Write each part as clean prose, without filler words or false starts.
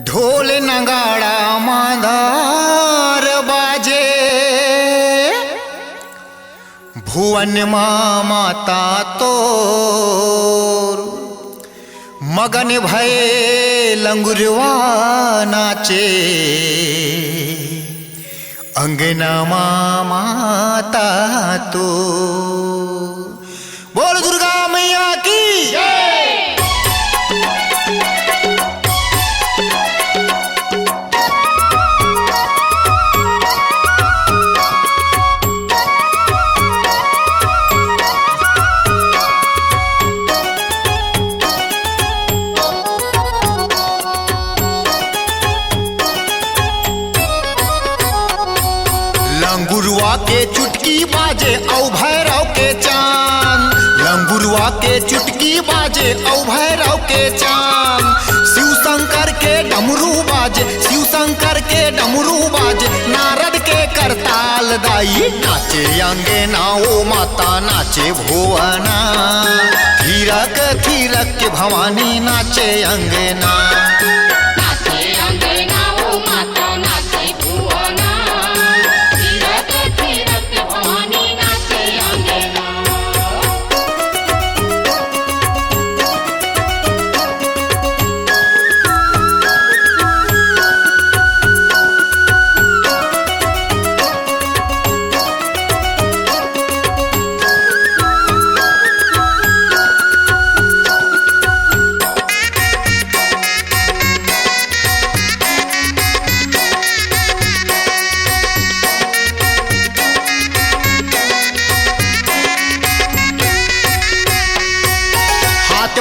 ढोल नगाड़ा मांधार बाजे, भुवन माता तोर मगन भये लंगुरवा नाचे, अंगना माता तो। बोल दुर्गा मैया की जय। लंगुरवा के चुटकी बाजे औ भैरव के चांद, लंगुरवा के चुटकी बाजे औ भैरव के चांद। शिव शंकर के डमरू बाजे, शिव शंकर के डमरू बाजे, नारद के करताल दाई नाचे अंगना ओ माता नाचे भुवना। थीरक थीरक के भवानी नाचे अंगना,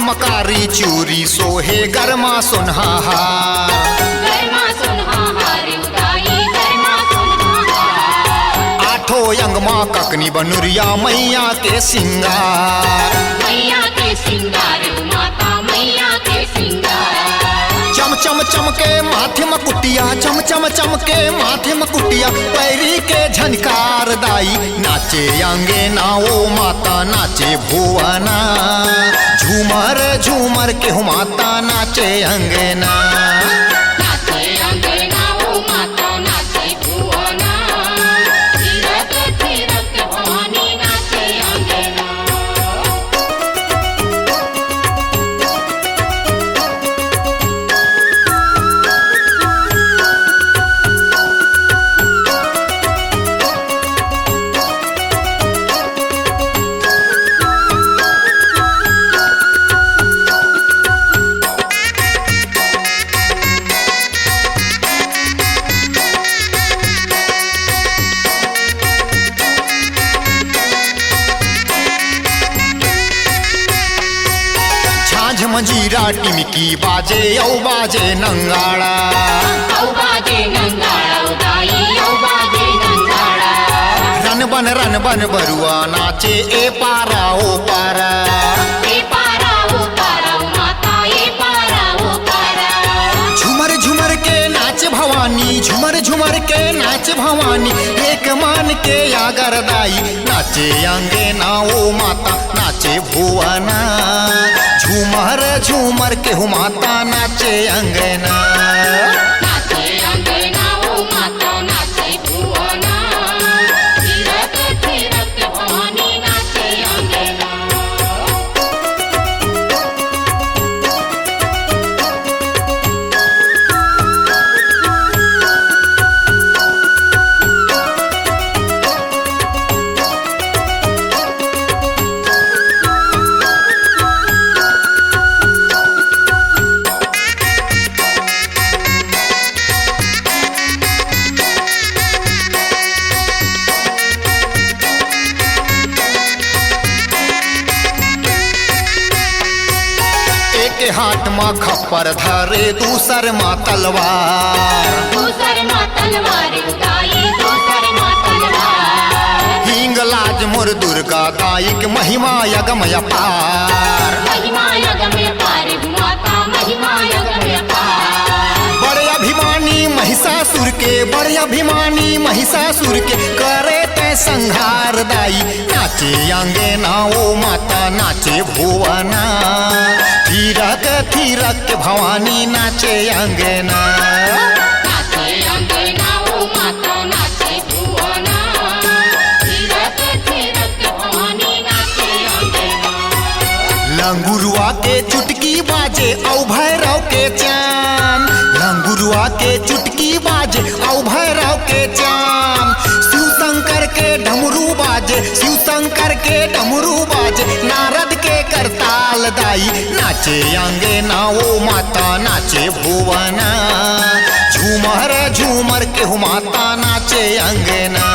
मकारी चूरी सोहे गरमा सुनहाहा, गरमा सुनहार उदाई गरमा सुनहार। आठों अंगमा ककनी बनुरिया मैया के सिंगार, मैया के सिंगार माता मैया के सिंगार। चम चम चमके माथे मकुटिया, चम चम चमके माथे मकुटिया, पैरी के झनकार दाई नाचे अंगना ओ माता नाचे भुवना। झूमर झूमर के हो माता नाचे अंगना, नाचे अंगना ओ माता नाचे भुवना। थीरक थीरक भवानी नाचे अंगना। मंजीरा टिमकी बाजे औ बाजे नंगाड़ा, औ बाजे नंगाड़ा उदाई औ बाजे नंगाड़ा। रन बन बरुआ नाचे ए पारा ओ पारा, ए पारा ओ पारा माता ए पारा ओ पारा। झुमर झुमर के नाच भवानी, झुमर झुमर के नाच भवानी, एक मान के आगर दाई नाचे अंगना ओ माता नाचे भुवना। झूमर झूमर के हो माता नाचे अंगना, नाचे अंगना ओ माता नाचे भुवना। थीरक थीरक भवानी नाचे अंगना। हाथ माँ खप्पर धरे दूसर माँ तलवार, दूसर माँ तलवार उदाई दूसर माँ तलवार। हिंगलाज मोर दुर्गा दाई के महिमा यगम अपार, महिमा यगम अपार माता महिमा यगम अपार। बड़े अभिमानी महिषासुर के, बड़े अभिमानी महिषासुर के करे ते संहार दाई नाचे अंगना ओ माता नाचे भुवना। थीरक थीरक तीरथ के भवानी नाचे अंगना। नाचे अंगना ओ माता नाचे भुवना, तीरथ तीरथ भवानी नाचे अंगना। लंगुरुआ के चुटकी बाजे औ भैरव के चान, लंगुरुआ के चुटकी बाजे औ भैरव के चान। शिव शंकर के डमरू बाजे, शिव शंकर के डमरू बाजे, नारद के करताल दाई नाचे अंगना ओ माता नाचे भुवना। झूमर झूमर के हो माता नाचे अंगना।